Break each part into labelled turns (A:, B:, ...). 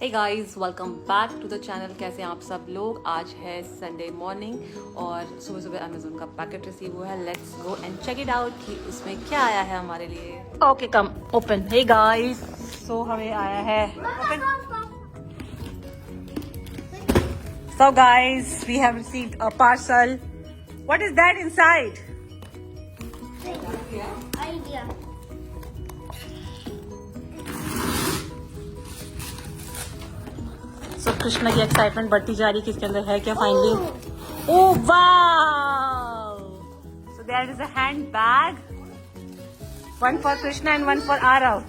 A: Hey guys, welcome back to the channel. कैसे हैं आप सब लोग। आज है संडे मॉर्निंग और सुबह सुबह अमेजोन का पैकेट रिसीव हुआ है। Let's go and check it out कि उसमें क्या आया है हमारे लिए। Okay come open. Hey guys, so हमें आया है so guys we have received a parcel. What is that inside?
B: Idea.
A: So Krishna की एक्साइटमेंट बढ़ती जा रही है कि इसके अंदर है क्या finally. Oh wow! So there is a handbag, one for Krishna and one for Aarav.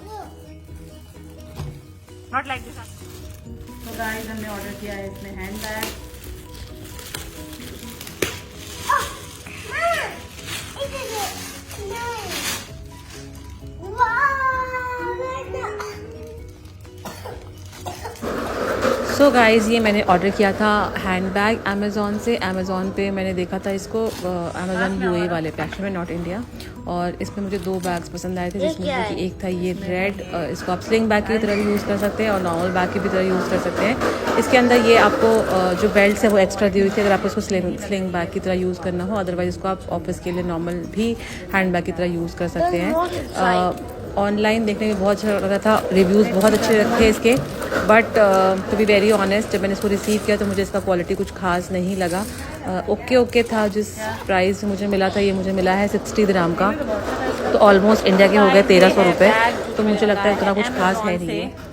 A: Not like this. तो गाइस हमने ऑर्डर किया है इसमें हैंड बैग। सो गाइज़, ये मैंने ऑर्डर किया था हैंड बैग अमेज़ॉन से। अमेज़ॉन पे मैंने देखा था इसको अमेज़ॉन यूएई वाले पे, एक्चुअली नॉट इंडिया। और इसमें मुझे दो बैग्स पसंद आए थे, जिसमें से कि एक था ये रेड, इसको आप स्लिंग बैग की तरह भी यूज़ कर सकते हैं और नॉर्मल बैग की भी तरह यूज़ कर सकते हैं। इसके अंदर ये आपको जो बेल्ट है वो एक्स्ट्रा दी हुई थी, अगर आपको इसको स्लिंग बैग की तरह यूज़ करना हो। अदरवाइज़ इसको आप ऑफिस के लिए नॉर्मल भी हैंड बैग की तरह यूज़ कर सकते हैं। ऑनलाइन देखने में बहुत अच्छा लग रहा था, रिव्यूज़ बहुत अच्छे थे इसके। But to be very honest, जब मैंने इसको रिसीव किया तो मुझे इसका क्वालिटी कुछ खास नहीं लगा। ओके था। जिस प्राइस मुझे मिला था, ये मुझे मिला है 60 दिरहम का, तो ऑलमोस्ट इंडिया के हो गए 1300 रुपये। तो मुझे लगता है उतना कुछ खास है नहीं है।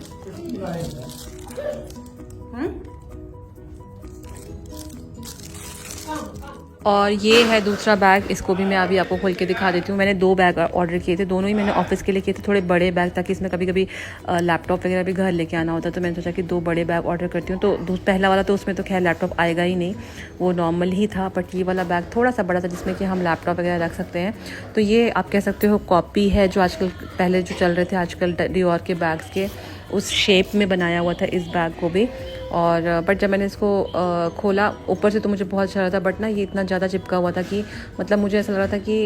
A: और ये है दूसरा बैग, इसको भी मैं अभी आपको खोल के दिखा देती हूँ। मैंने दो बैग ऑर्डर किए थे, दोनों ही मैंने ऑफिस के लिए किए थे, थोड़े बड़े बैग, ताकि इसमें कभी कभी लैपटॉप वगैरह भी घर लेके आना होता है। तो मैंने सोचा कि दो बड़े बैग ऑर्डर करती हूँ। तो पहला वाला तो उसमें तो खैर लैपटॉप आएगा ही नहीं, वो नॉर्मल ही था। बट ये वाला बैग थोड़ा सा बड़ा था, जिसमें कि हम लैपटॉप वगैरह रख सकते हैं। तो ये आप कह सकते हो कॉपी है, जो आजकल पहले जो चल रहे थे आजकल डियोर के बैग्स के, उस शेप में बनाया हुआ था इस बैग को भी। और बट जब मैंने इसको खोला ऊपर से तो मुझे बहुत अच्छा लगा था, बट ना ये इतना ज़्यादा चिपका हुआ था कि मतलब मुझे ऐसा लग रहा था कि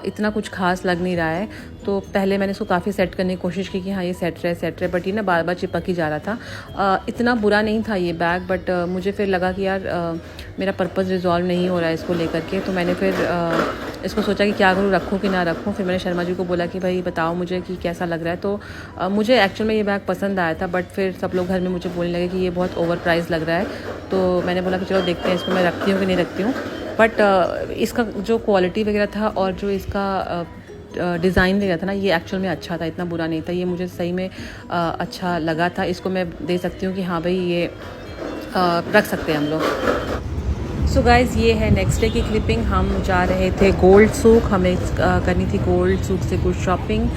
A: इतना कुछ खास लग नहीं रहा है। तो पहले मैंने इसको काफ़ी सेट करने की कोशिश की कि हाँ ये सेट रहे, बट ये ना बार बार चिपक ही जा रहा था। इतना बुरा नहीं था ये बैग, बट मुझे फिर लगा कि यार मेरा पर्पज़ रिजॉल्व नहीं हो रहा है इसको लेकर के। तो मैंने फिर इसको सोचा कि क्या करूँ, रखूँ कि ना रखूँ। फिर मैंने शर्मा जी को बोला कि भाई बताओ मुझे कि कैसा लग रहा है। तो मुझे एक्चुअल में ये बैग पसंद आया था, बट फिर सब लोग घर में मुझे बोलने लगे कि ये बहुत ओवर प्राइस लग रहा है। तो मैंने बोला कि चलो देखते हैं इसको मैं रखती हूँ कि नहीं रखती हूँ। बट इसका जो क्वालिटी वगैरह था और जो इसका डिज़ाइन वगैरह था ना, ये एक्चुअल में अच्छा था, इतना बुरा नहीं था। ये मुझे सही में अच्छा लगा था। इसको मैं दे सकती हूँ कि हाँ भाई ये रख सकते हैं हम लोग। सो गाइज़, ये है नेक्स्ट डे की क्लिपिंग। हम जा रहे थे गोल्ड सूक, हमें करनी थी गोल्ड सूक से कुछ शॉपिंग।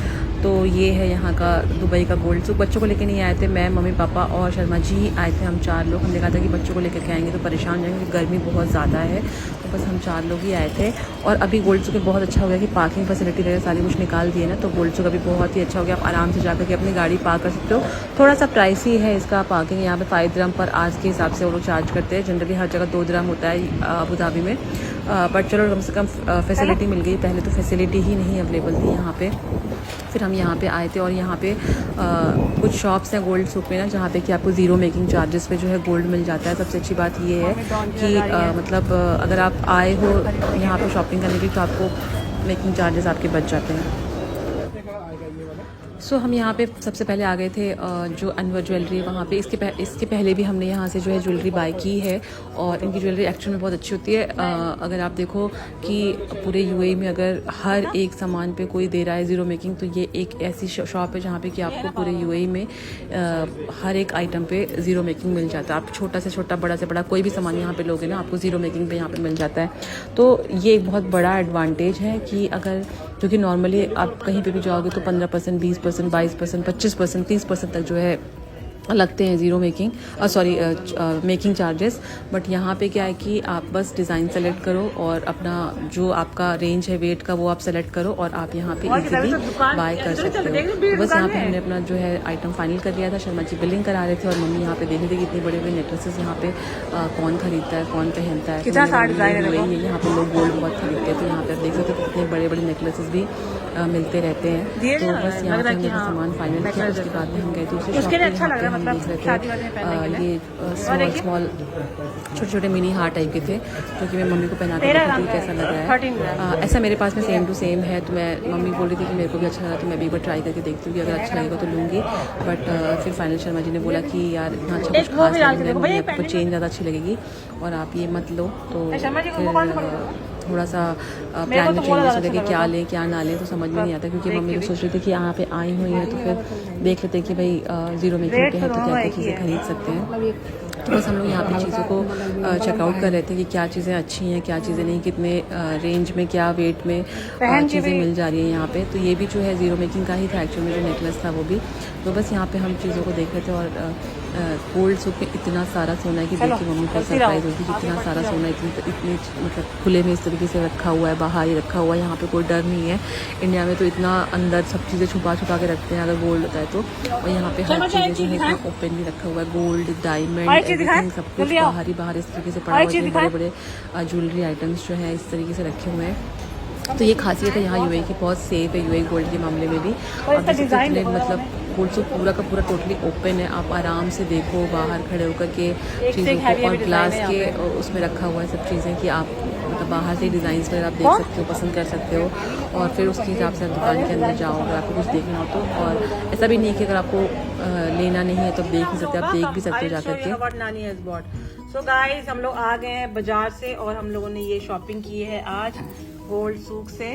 A: तो ये है यहाँ का दुबई का गोल्ड सूक। बच्चों को लेकर नहीं आए थे, मैं, मम्मी पापा और शर्मा जी आए थे, हम 4 लोग। हमने कहा था कि बच्चों को लेकर के आएंगे तो परेशान हो जाएंगे, गर्मी बहुत ज़्यादा है। तो बस हम 4 लोग ही आए थे। और अभी गोल्ड सूक में बहुत अच्छा हो गया कि पार्किंग फैसिलिटी वगैरह सारी कुछ निकाल दिए ना, तो गोल्ड सूक अभी बहुत ही अच्छा हो गया। आप आराम से जाकर के अपनी गाड़ी पार्क कर सकते हो। थोड़ा सा प्राइसी है इसका पार्किंग, यहाँ पे 5 दिरहम पर आज के हिसाब से वो लोग चार्ज करते हैं। जनरली हर जगह 2 दिरहम होता है अबू धाबी में। बट चलो कम से कम फैसिलिटी मिल गई, पहले तो फैसिलिटी ही नहीं अवेलेबल थी यहाँ पे। फिर हम यहाँ पे आए थे और यहाँ पे कुछ शॉप्स हैं गोल्ड सूक में ना, जहाँ पे कि आपको ज़ीरो मेकिंग चार्जेस पे जो है गोल्ड मिल जाता है। सबसे अच्छी बात ये है कि मतलब अगर आप आए हो यहाँ पे शॉपिंग करने के लिए तो आपको मेकिंग चार्जेस आपके बच जाते हैं। सो हम यहाँ पे सबसे पहले आ गए थे जो अनवर ज्वेलरी है वहाँ पे। इसके पहले भी हमने यहाँ से जो है ज्वेलरी बाय की है और इनकी ज्वेलरी एक्चुअल में बहुत अच्छी होती है। अगर आप देखो कि पूरे यूएई में अगर हर एक सामान पे कोई दे रहा है ज़ीरो मेकिंग, तो ये एक ऐसी शॉप है जहाँ पे कि आपको पूरे यूएई में हर एक आइटम पे ज़ीरो मेकिंग मिल जाता है। आप छोटा से छोटा बड़ा से बड़ा कोई भी सामान यहाँ पे लोगे ना, आपको ज़ीरो मेकिंग पे यहाँ पे मिल जाता है। तो ये एक बहुत बड़ा एडवांटेज है कि अगर, क्योंकि नॉर्मली आप कहीं पे भी जाओगे तो 15%, 20%, 22%, 25%, 30% तक जो है लगते हैं zero making making charges. But यहाँ पे क्या है कि आप बस डिज़ाइन सेलेक्ट करो और अपना जो आपका रेंज है वेट का वो आप सेलेक्ट करो और आप यहाँ पे इजीली बाय कर सकते हो। तो बस यहाँ पे हमने अपना जो है आइटम फाइनल कर लिया था। शर्मा जी बिलिंग करा रहे थे और मम्मी यहाँ पे देख रही थी कि इतने बड़े बड़े नेकलेसेस यहाँ पे कौन खरीदता है, कौन पहनता है। यहाँ पे लोग गोल्ड बहुत खरीदते हैं, तो यहाँ पे आप देख सकते हो कितने बड़े बड़े नेकलेसेस भी मिलते रहते हैं। तो बस यहाँ पे हमने सामान फाइनल किया, उसके बाद में हम गए दूसरी शॉप पे। यहाँ पे हम देख रहे थे ये स्मॉल छोटे छोटे मिनी हार टाइप के थे, जो कि मैं मम्मी को पहना के देखी थी कैसा लग रहा है। ऐसा मेरे पास में सेम टू सेम है, तो मैं मम्मी बोल रही थी कि मेरे को भी अच्छा लगा, तो मैं भी एक बार ट्राई करके देखती हूँ कि अगर अच्छा लगेगा तो लूँगी। बट फिर फाइनल शर्मा जी ने बोला कि यार इतना अच्छा कुछ खास नहीं है, मुझे आपको चेन ज़्यादा अच्छी लगेगी और आप ये मत लो। तो फिर थोड़ा सा प्लान में चेंजेस होता है कि क्या लें क्या ना लें, तो समझ में नहीं आता, क्योंकि मम्मी भी सोच रही थी कि यहाँ पे आई हुई है तो फिर देख लेते हैं कि भाई ज़ीरो मेकिंग पे है तो क्या क्या चीज़ें खरीद सकते हैं। तो बस हम लोग यहाँ पे चीज़ों को चेकआउट कर रहे थे कि क्या चीज़ें अच्छी हैं क्या चीज़ें नहीं, कितने रेंज में क्या वेट में चीज़ें मिल जा रही हैं यहाँ पे। तो ये भी जो है ज़ीरो मेकिंग का ही था एक्चुअली में, जो नेकलेस था वो भी। तो बस यहाँ पे हम चीज़ों को देख रहे थे और गोल्ड सूक में इतना सारा सोना है कि देख के मम्मी को सरप्राइज होगी कि इतना सारा सोना इतने मतलब खुले में इस तरीके से रखा हुआ है, बाहर ही रखा हुआ है, यहाँ पे कोई डर नहीं है। इंडिया में तो इतना अंदर सब चीज़ें छुपा छुपा के रखते हैं अगर गोल्ड होता है तो, और यहाँ पे हर चीज़ें जो है इतना ओपन भी रखा हुआ है, गोल्ड डायमंड एवरीथिंग सब कुछ बाहर ही बाहर इस तरीके से पड़ा हुआ है। बड़े बड़े ज्वेलरी आइटम्स जो है इस तरीके से रखे हुए हैं। तो ये खासियत है यहाँ यूएई की, बहुत सेफ है यूएई गोल्ड के मामले में भी। और मतलब गोल्ड सूक पूरा का पूरा टोटली ओपन है, आप आराम से देखो बाहर खड़े होकर के चीज़ों को, और ग्लास के उसमें रखा हुआ है सब चीज़ें कि आप मतलब बाहर से डिज़ाइंस वगैरह आप देख सकते हो, पसंद कर सकते हो, और फिर उसके हिसाब से आप दुकान के अंदर जाओ अगर आपको कुछ देखना हो तो। और ऐसा भी नहीं कि अगर आपको लेना नहीं है तो आप देख नहीं सकते, आप देख भी सकते हो जाकर के।
B: सो गाइस हम लोग आ गए हैं बाजार से और हम लोगों ने ये शॉपिंग की है आज गोल्ड सूक से।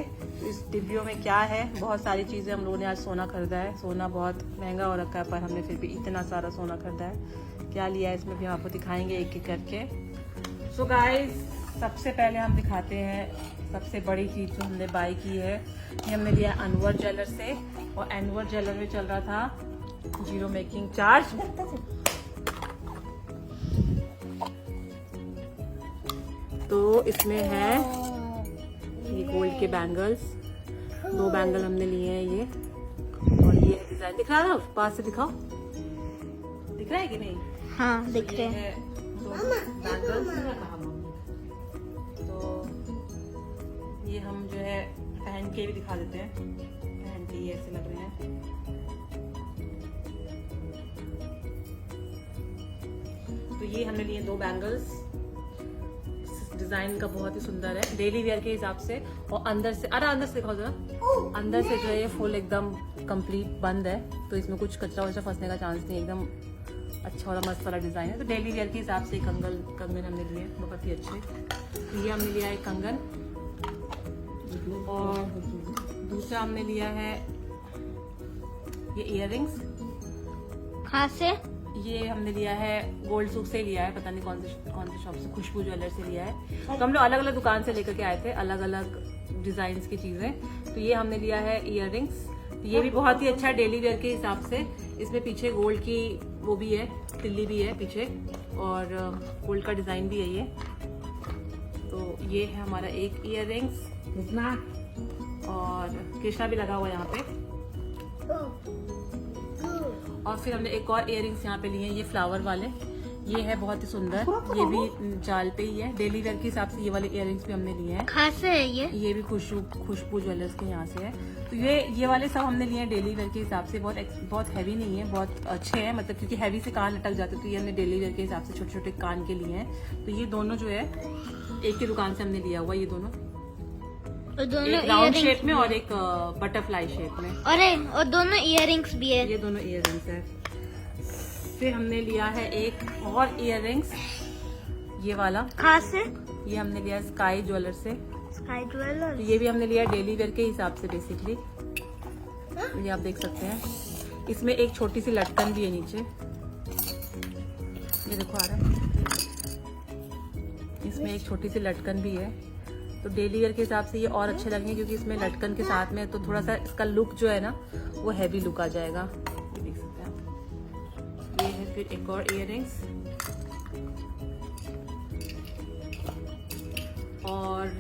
B: इस डिब्बियों में क्या है, बहुत सारी चीज़ें हम लोगों ने आज सोना खरीदा है। सोना बहुत महंगा हो रखा है पर हमने फिर भी इतना सारा सोना खरीदा है। क्या लिया है इसमें भी हम आपको दिखाएंगे एक एक करके। सो गाइस सबसे पहले हम दिखाते हैं सबसे बड़ी चीज़ जो हमने बाई की है। ये हमने लिया अनवर ज्वेलर से, और अनवर ज्वेलर में चल रहा था जीरो मेकिंग चार्ज। तो इसमें है ये गोल्ड के बैंगल्स, 2 बैंगल हमने लिए हैं ये, और ये डिजाइन दिख रहा है ना, पास से दिखाओ, दिख रहा है कि नहीं?
C: हाँ दिख रहे हैं।
B: 2 बैंगल्स। तो ये हम जो है पहन के भी दिखा देते हैं, पहन के ये ऐसे लग रहे हैं। तो ये हमने लिए 2 बैंगल्स, डिजाइन का बहुत ही सुंदर है डेली वेयर के हिसाब से। और अंदर से अंदर से दिखाओ जरा, अंदर से जो है ये फुल एकदम कंप्लीट बंद है, तो इसमें कुछ कचरा वचरा फंसने का चांस नहीं, एकदम अच्छा वाला मस्त वाला डिजाइन है। तो डेली वेयर के हिसाब से कंगन हमने लिए बहुत ही अच्छे। तो ये हमने लिया है कंगन, और दूसरा हमने लिया है ये इयररिंग्स।
C: कहाँ से?
B: ये हमने लिया है गोल्ड सूक से लिया है, पता नहीं कौन से शॉप से, खुशबू ज्वेलर से लिया है। तो हम लोग अलग अलग दुकान से लेकर के आए थे अलग अलग डिजाइन की चीजें। तो ये हमने लिया है इयररिंग्स, ये भी बहुत ही अच्छा डेली वेयर के हिसाब से। इसमें पीछे गोल्ड की वो भी है, तिल्ली भी है पीछे, और गोल्ड का डिजाइन भी है ये। तो ये है हमारा एक इयररिंग्स, और कृष्णा भी लगा हुआ है यहाँ पे। और फिर हमने एक और इयररिंग्स यहाँ पे लिए हैं, ये फ्लावर वाले, ये है बहुत ही सुंदर, ये भी जाल पे ही है। डेली वेयर के हिसाब से ये वाले इयररिंग्स भी हमने लिए हैं।
C: कहाँ से है ये
B: भी खुशबू ज्वेलर्स के यहाँ से है। तो ये वाले सब हमने लिए हैं डेली वेयर के हिसाब से, बहुत हैवी नहीं है, बहुत अच्छे हैं, मतलब क्योंकि हैवी से कान लटक जाते, तो ये हमने डेली वेयर के हिसाब से छोटे छोटे कान के लिए हैं। तो ये दोनों जो है एक ही दुकान से हमने लिया हुआ, ये दोनों एक राउंड शेप में और एक बटरफ्लाई शेप में,
C: और दोनों इयररिंग्स भी है।
B: ये दोनों इयररिंग्स है। फिर हमने लिया है एक और इयररिंग्स, ये वाला।
C: कहाँ से?
B: ये हमने लिया स्काई ज्वेलर से।
C: Sky jeweller.
B: तो ये भी हमने लिया डेली वेयर के हिसाब से बेसिकली, ये आप देख सकते हैं। इसमें एक छोटी सी लटकन भी है नीचे, ये देखो आ रहा है, इसमें एक छोटी सी लटकन भी है। तो डेली वेयर के हिसाब से ये और अच्छे लगेंगे, क्योंकि इसमें लटकन के साथ में तो थोड़ा सा इसका लुक जो है ना वो हैवी लुक आ जाएगा। ये देख सकते हैं आप। ये है फिर एक और इयररिंग्स, और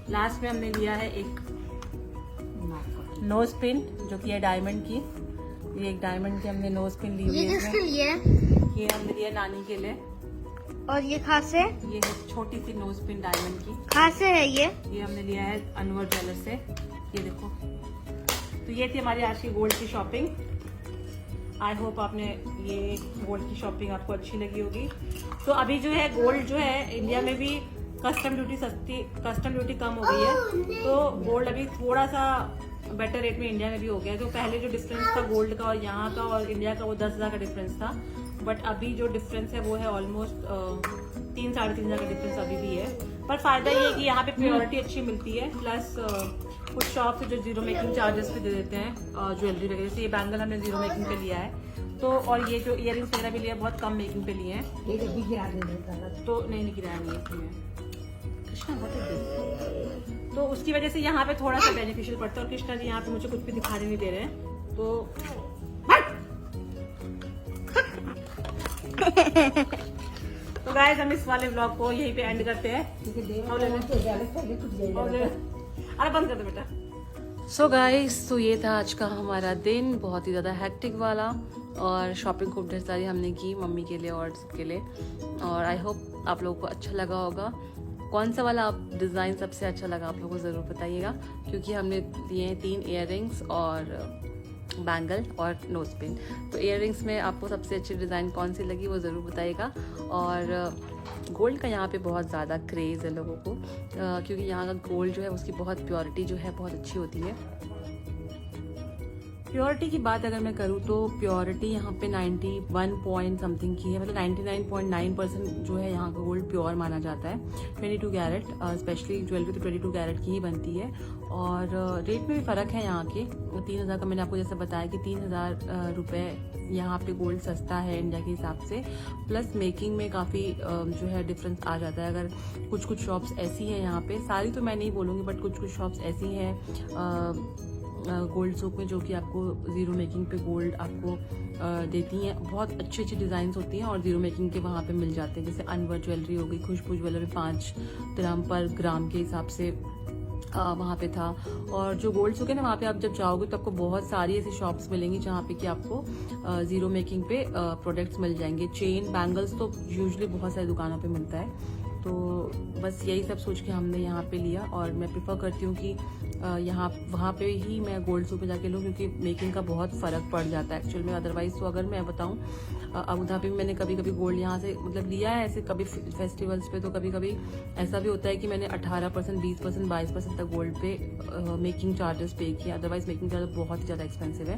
B: लास्ट में हमने लिया है एक नोज पिन, जो कि है डायमंड की। ये एक डायमंड की हमने नोज पिन ली हुई है।
C: ये किसके लिए?
B: ये हमने लिया नानी के लिए।
C: और ये कहाँ से?
B: ये है छोटी सी नोज पिन डायमंड की।
C: कहाँ से है ये?
B: ये हमने लिया है अनवर ज्वेलर से। ये देखो, तो ये थी हमारी आज की गोल्ड की शॉपिंग। आई होप आपने ये गोल्ड की शॉपिंग आपको अच्छी लगी होगी। तो अभी जो है गोल्ड जो है इंडिया में भी कस्टम ड्यूटी कम हो गई है, तो गोल्ड अभी थोड़ा सा बेटर रेट में इंडिया में भी हो गया है। तो पहले जो डिफरेंस था गोल्ड का और यहाँ का और इंडिया का वो 10,000 का डिफरेंस था, बट अभी जो डिफरेंस है वो है ऑलमोस्ट 3-3.5 का डिफरेंस अभी भी है। पर फायदा ये है कि यहाँ पे प्योरिटी अच्छी मिलती है, प्लस कुछ शॉप जो जीरो मेकिंग चार्जेस पे दे देते हैं ज्वेलरी वगैरह। जैसे ये बैंगल हमने जीरो मेकिंग पे लिया है, तो और ये जो इयररिंग्स वगैरह भी लिया बहुत कम मेकिंग पे लिए हैं, तो नहीं गिराया नहीं इसमें कृष्णा बहुत। तो उसकी वजह से यहाँ पे थोड़ा सा बेनिफिशियल पड़ता है। और कृष्णा जी यहाँ पे मुझे कुछ भी दिखाने नहीं दे रहे हैं, तो तो गाइस हम इस वाले व्लॉग को यहीं पे एंड करते हैं। अरे बंद कर दो बेटा।
A: सो गाइस, तो ये था आज का हमारा दिन, बहुत ही ज़्यादा हैक्टिक वाला। और शॉपिंग खूब ढेर सारी हमने की मम्मी के लिए और सबके लिए। और आई होप आप लोगों को अच्छा लगा होगा। कौन सा वाला आप डिज़ाइन सबसे अच्छा लगा आप लोगों को ज़रूर बताइएगा, क्योंकि हमने दिए हैं 3 इयररिंग्स और बैंगल और नोज पिन। तो इयररिंग्स में आपको सबसे अच्छी डिज़ाइन कौन सी लगी वो ज़रूर बताइएगा। और गोल्ड का यहाँ पे बहुत ज़्यादा क्रेज़ है लोगों को, क्योंकि यहाँ का गोल्ड जो है उसकी बहुत प्योरिटी जो है बहुत अच्छी होती है। प्योरिटी की बात अगर मैं करूँ तो प्योरिटी यहाँ पे 91 पॉइंट समथिंग की है, मतलब 99.9% जो है यहाँ का गोल्ड प्योर माना जाता है। 22 कैरेट, स्पेशली ज्वेलरी तो 22 कैरेट की ही बनती है। और रेट में भी फ़र्क है यहाँ के। 3,000 का मैंने आपको जैसे बताया कि 3,000 रुपये यहाँ पे गोल्ड सस्ता है इंडिया के हिसाब से। प्लस मेकिंग में काफ़ी जो है डिफरेंस आ जाता है। अगर कुछ शॉप्स ऐसी हैं यहाँ पे, सारी तो मैं नहीं बोलूँगी, बट कुछ शॉप्स ऐसी हैं गोल्ड सूक में जो कि आपको ज़ीरो मेकिंग पे गोल्ड आपको देती हैं। बहुत अच्छी डिज़ाइंस होती हैं और ज़ीरो मेकिंग के वहाँ पे मिल जाते हैं। जैसे अनवर ज्वेलरी हो गई, खुशबू ज्वेलरी 5 dirham पर ग्राम के हिसाब से वहाँ पे था। और जो गोल्ड सूक है ना, वहाँ पे आप जब जाओगे तो आपको बहुत सारी ऐसी शॉप्स मिलेंगी जहाँ पे कि आपको ज़ीरो मेकिंग पे प्रोडक्ट्स मिल जाएंगे। चेन बैंगल्स तो यूजुअली बहुत सारी दुकानों पे मिलता है। तो बस यही सब सोच के हमने यहाँ पे लिया। और मैं प्रेफर करती हूँ कि वहाँ पे ही मैं गोल्ड सूक में जाके लूँ, क्योंकि मेकिंग का बहुत फ़र्क पड़ जाता है एक्चुअल में। अदरवाइज़ तो अगर मैं बताऊँ अबू धाबी में मैंने कभी गोल्ड यहाँ से मतलब लिया है ऐसे, कभी फेस्टिवल्स पे, तो कभी ऐसा भी होता है कि मैंने 18%, 20%, 22% तक गोल्ड पे मेकिंग चार्जेस पे किया। अदरवाइज मेकिंग चार्जेस बहुत ही ज़्यादा एक्सपेंसिव है,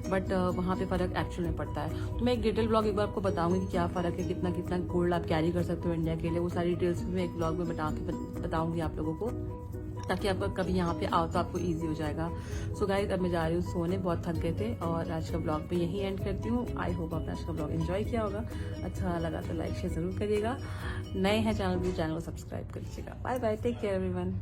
A: बट वहाँ पे फ़र्क एक्चुअल में पड़ता है। तो मैं एक डिटेल ब्लॉग एक बार आपको बताऊँगी कि क्या फ़र्क है, कितना गोल्ड आप कैरी कर सकते हो इंडिया के लिए। वो सारी डिटेल्स भी मैं एक ब्लॉग में बताऊँगी आप लोगों को, ताकि आपका कभी यहाँ पे आओ तो आपको इजी हो जाएगा। सो गाइस, अब मैं जा रही हूँ सोने, बहुत थक गए थे। और आज का ब्लॉग पे यही एंड करती हूँ। आई होप आपने आज का ब्लॉग एंजॉय किया होगा। अच्छा लगा तो लाइक शेयर ज़रूर करिएगा। नए हैं चैनल को सब्सक्राइब कर लीजिएगा। Bye bye, take care everyone.